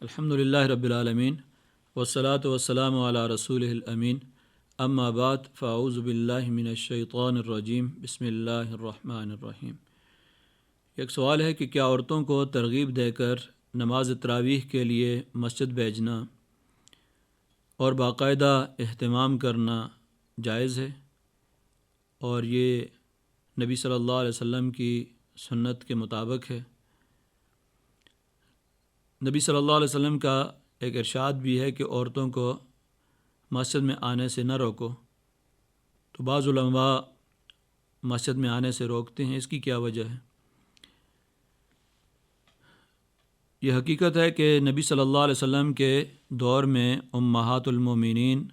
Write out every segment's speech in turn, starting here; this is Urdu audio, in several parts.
الحمد للہ رب العالمین والصلاة والسلام علی رسولہ الامین اما بعد فاعوذ باللہ من الشیطان الرجیم بسم اللہ الرحمن الرحیم۔ ایک سوال ہے کہ کیا عورتوں کو ترغیب دے کر نماز تراویح کے لیے مسجد بھیجنا اور باقاعدہ اہتمام کرنا جائز ہے؟ اور یہ نبی صلی اللہ علیہ وسلم کی سنت کے مطابق ہے۔ نبی صلی اللہ علیہ وسلم کا ایک ارشاد بھی ہے کہ عورتوں کو مسجد میں آنے سے نہ روکو، تو بعض علماء مسجد میں آنے سے روکتے ہیں۔ اس کی کیا وجہ ہے؟ یہ حقیقت ہے کہ نبی صلی اللہ علیہ وسلم کے دور میں امہات المومنین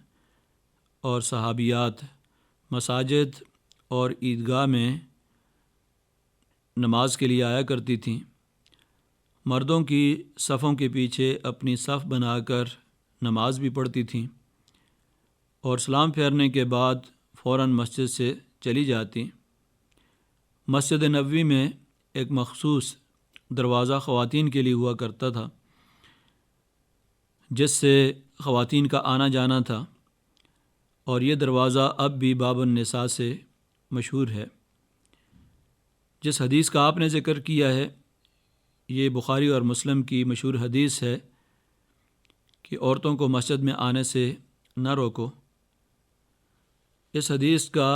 اور صحابیات مساجد اور عیدگاہ میں نماز کے لیے آیا کرتی تھیں۔ مردوں کی صفوں کے پیچھے اپنی صف بنا کر نماز بھی پڑھتی تھیں اور سلام پھیرنے کے بعد فوراً مسجد سے چلی جاتی۔ مسجد نبوی میں ایک مخصوص دروازہ خواتین کے لیے ہوا کرتا تھا، جس سے خواتین کا آنا جانا تھا، اور یہ دروازہ اب بھی باب النساء سے مشہور ہے۔ جس حدیث کا آپ نے ذکر کیا ہے، یہ بخاری اور مسلم کی مشہور حدیث ہے کہ عورتوں کو مسجد میں آنے سے نہ روکو۔ اس حدیث کا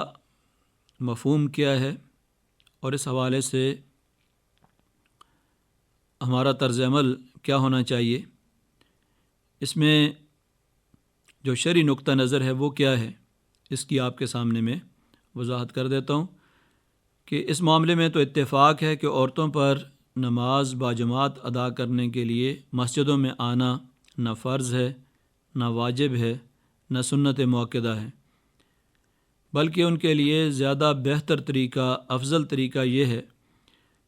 مفہوم کیا ہے اور اس حوالے سے ہمارا طرز عمل کیا ہونا چاہیے؟ اس میں جو شرعی نقطہ نظر ہے وہ کیا ہے، اس کی آپ کے سامنے میں وضاحت کر دیتا ہوں کہ اس معاملے میں تو اتفاق ہے کہ عورتوں پر نماز باجماعت ادا کرنے کے لیے مسجدوں میں آنا نہ فرض ہے، نہ واجب ہے، نہ سنت مؤکدہ ہے، بلکہ ان کے لیے زیادہ بہتر طریقہ، افضل طریقہ یہ ہے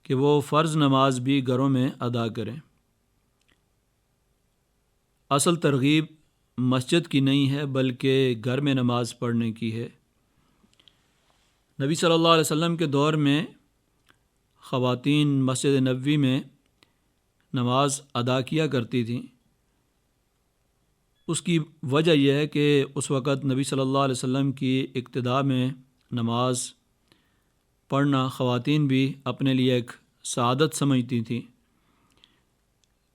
کہ وہ فرض نماز بھی گھروں میں ادا کریں۔ اصل ترغیب مسجد کی نہیں ہے بلکہ گھر میں نماز پڑھنے کی ہے۔ نبی صلی اللہ علیہ وسلم کے دور میں خواتین مسجد نبوی میں نماز ادا کیا کرتی تھیں۔ اس کی وجہ یہ ہے کہ اس وقت نبی صلی اللہ علیہ وسلم کی ابتدا میں نماز پڑھنا خواتین بھی اپنے لیے ایک سعادت سمجھتی تھیں۔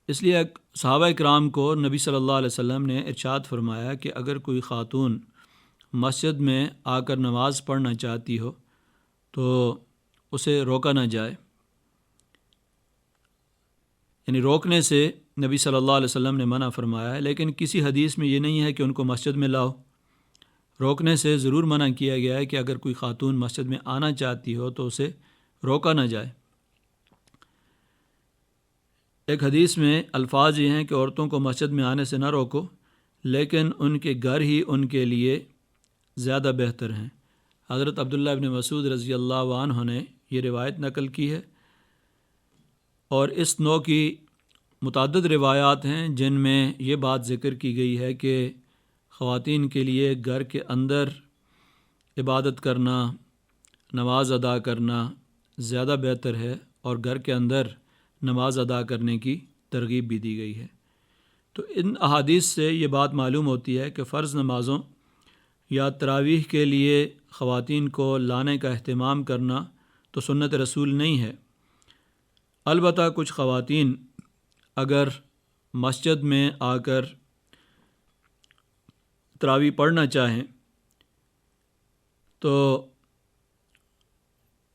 اس لیے صحابہ کرام کو نبی صلی اللہ علیہ وسلم نے ارشاد فرمایا کہ اگر کوئی خاتون مسجد میں آ کر نماز پڑھنا چاہتی ہو تو اسے روکا نہ جائے۔ یعنی روکنے سے نبی صلی اللہ علیہ وسلم نے منع فرمایا ہے، لیکن کسی حدیث میں یہ نہیں ہے کہ ان کو مسجد میں لاؤ۔ روکنے سے ضرور منع کیا گیا ہے کہ اگر کوئی خاتون مسجد میں آنا چاہتی ہو تو اسے روکا نہ جائے۔ ایک حدیث میں الفاظ یہ ہیں کہ عورتوں کو مسجد میں آنے سے نہ روکو، لیکن ان کے گھر ہی ان کے لیے زیادہ بہتر ہیں۔ حضرت عبداللہ ابن مسعود رضی اللہ عنہ نے یہ روایت نقل کی ہے، اور اس نوع کی متعدد روایات ہیں جن میں یہ بات ذکر کی گئی ہے کہ خواتین کے لیے گھر کے اندر عبادت کرنا، نماز ادا کرنا زیادہ بہتر ہے، اور گھر کے اندر نماز ادا کرنے کی ترغیب بھی دی گئی ہے۔ تو ان احادیث سے یہ بات معلوم ہوتی ہے کہ فرض نمازوں یا تراویح کے لیے خواتین کو لانے کا اہتمام کرنا تو سنت رسول نہیں ہے۔ البتہ کچھ خواتین اگر مسجد میں آ کر تراویح پڑھنا چاہیں تو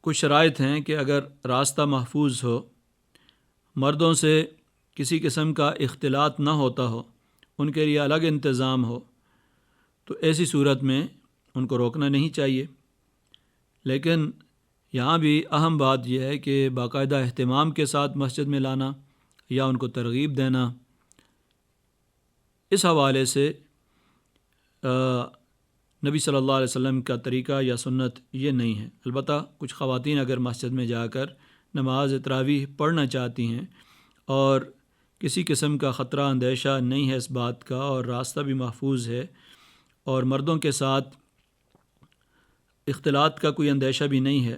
کچھ شرائط ہیں کہ اگر راستہ محفوظ ہو، مردوں سے کسی قسم کا اختلاط نہ ہوتا ہو، ان کے لیے الگ انتظام ہو، تو ایسی صورت میں ان کو روکنا نہیں چاہیے۔ لیکن یہاں بھی اہم بات یہ ہے کہ باقاعدہ اہتمام کے ساتھ مسجد میں لانا یا ان کو ترغیب دینا، اس حوالے سے نبی صلی اللہ علیہ وسلم کا طریقہ یا سنت یہ نہیں ہے۔ البتہ کچھ خواتین اگر مسجد میں جا کر نماز تراویح پڑھنا چاہتی ہیں اور کسی قسم کا خطرہ اندیشہ نہیں ہے اس بات کا، اور راستہ بھی محفوظ ہے، اور مردوں کے ساتھ اختلاط کا کوئی اندیشہ بھی نہیں ہے،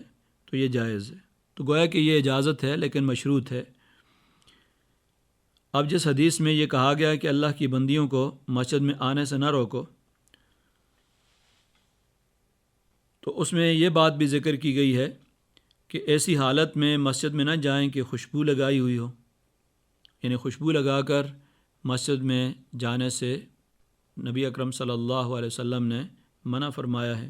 تو یہ جائز ہے۔ تو گویا کہ یہ اجازت ہے لیکن مشروط ہے۔ اب جس حدیث میں یہ کہا گیا کہ اللہ کی بندیوں کو مسجد میں آنے سے نہ روکو، تو اس میں یہ بات بھی ذکر کی گئی ہے کہ ایسی حالت میں مسجد میں نہ جائیں کہ خوشبو لگائی ہوئی ہو، یعنی خوشبو لگا کر مسجد میں جانے سے نبی اکرم صلی اللہ علیہ وسلم نے منع فرمایا ہے۔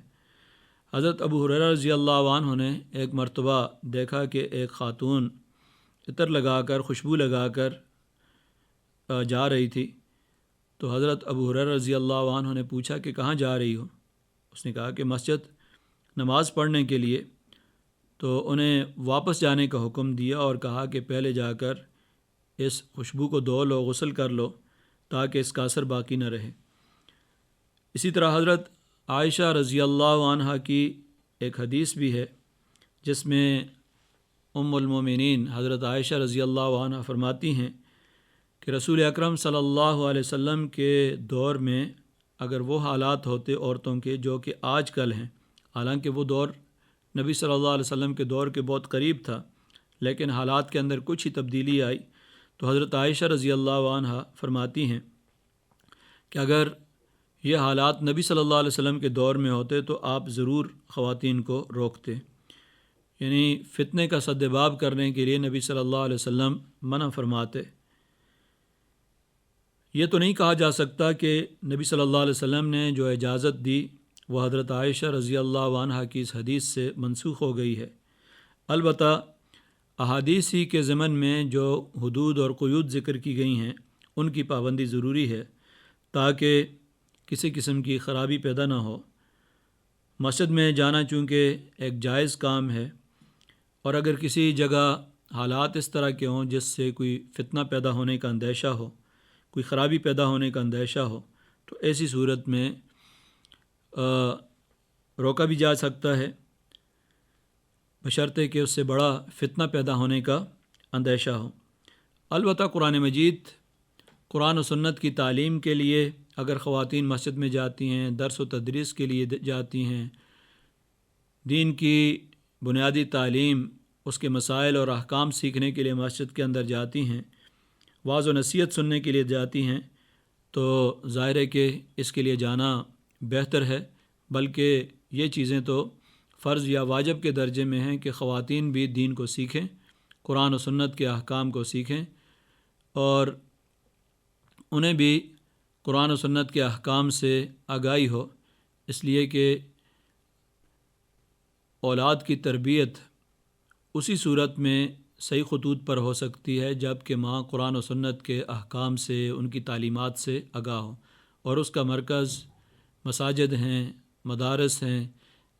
حضرت ابو ہریرہ رضی اللہ عنہ نے ایک مرتبہ دیکھا کہ ایک خاتون عطر لگا کر، خوشبو لگا کر جا رہی تھی، تو حضرت ابو ہریرہ رضی اللہ عنہ نے پوچھا کہ کہاں جا رہی ہو؟ اس نے کہا کہ مسجد نماز پڑھنے کے لیے۔ تو انہیں واپس جانے کا حکم دیا اور کہا کہ پہلے جا کر اس خوشبو کو دھو لو، غسل کر لو، تاکہ اس کا اثر باقی نہ رہے۔ اسی طرح حضرت عائشہ رضی اللہ عنہ کی ایک حدیث بھی ہے جس میں ام المومنین حضرت عائشہ رضی اللہ عنہ فرماتی ہیں کہ رسول اکرم صلی اللہ علیہ وسلم کے دور میں اگر وہ حالات ہوتے عورتوں کے جو کہ آج کل ہیں، حالانکہ وہ دور نبی صلی اللہ علیہ وسلم کے دور کے بہت قریب تھا، لیکن حالات کے اندر کچھ ہی تبدیلی آئی، تو حضرت عائشہ رضی اللہ عنہ فرماتی ہیں کہ اگر یہ حالات نبی صلی اللہ علیہ وسلم کے دور میں ہوتے تو آپ ضرور خواتین کو روکتے، یعنی فتنے کا سدباب کرنے کے لیے نبی صلی اللہ علیہ وسلم منع فرماتے۔ یہ تو نہیں کہا جا سکتا کہ نبی صلی اللہ علیہ وسلم نے جو اجازت دی وہ حضرت عائشہ رضی اللہ عنہ کی اس حدیث سے منسوخ ہو گئی ہے، البتہ احادیث ہی کے ضمن میں جو حدود اور قیود ذکر کی گئی ہیں ان کی پابندی ضروری ہے تاکہ کسی قسم کی خرابی پیدا نہ ہو۔ مسجد میں جانا چونکہ ایک جائز کام ہے، اور اگر کسی جگہ حالات اس طرح کے ہوں جس سے کوئی فتنہ پیدا ہونے کا اندیشہ ہو، کوئی خرابی پیدا ہونے کا اندیشہ ہو، تو ایسی صورت میں روکا بھی جا سکتا ہے، بشرطے کہ اس سے بڑا فتنہ پیدا ہونے کا اندیشہ ہو۔ البتہ قرآن مجید، قرآن و سنت کی تعلیم کے لیے اگر خواتین مسجد میں جاتی ہیں، درس و تدریس کے لیے جاتی ہیں، دین کی بنیادی تعلیم، اس کے مسائل اور احکام سیکھنے کے لیے مسجد کے اندر جاتی ہیں، وعظ و نصیحت سننے کے لیے جاتی ہیں، تو ظاہر ہے کہ اس کے لیے جانا بہتر ہے، بلکہ یہ چیزیں تو فرض یا واجب کے درجے میں ہیں کہ خواتین بھی دین کو سیکھیں، قرآن و سنت کے احکام کو سیکھیں، اور انہیں بھی قرآن و سنت کے احکام سے آگاہی ہو، اس لیے کہ اولاد کی تربیت اسی صورت میں صحیح خطوط پر ہو سکتی ہے جب کہ ماں قرآن و سنت کے احکام سے، ان کی تعلیمات سے آگاہ ہو، اور اس کا مرکز مساجد ہیں، مدارس ہیں،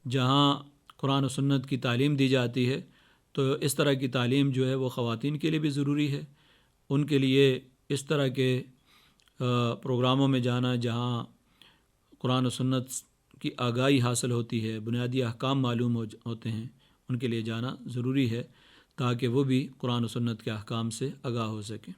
جہاں قرآن و سنت کی تعلیم دی جاتی ہے۔ تو اس طرح کی تعلیم جو ہے وہ خواتین کے لیے بھی ضروری ہے، ان کے لیے اس طرح کے پروگراموں میں جانا جہاں قرآن و سنت کی آگاہی حاصل ہوتی ہے، بنیادی احکام معلوم ہوتے ہیں، ان کے لیے جانا ضروری ہے تاکہ وہ بھی قرآن و سنت کے احکام سے آگاہ ہو سکیں۔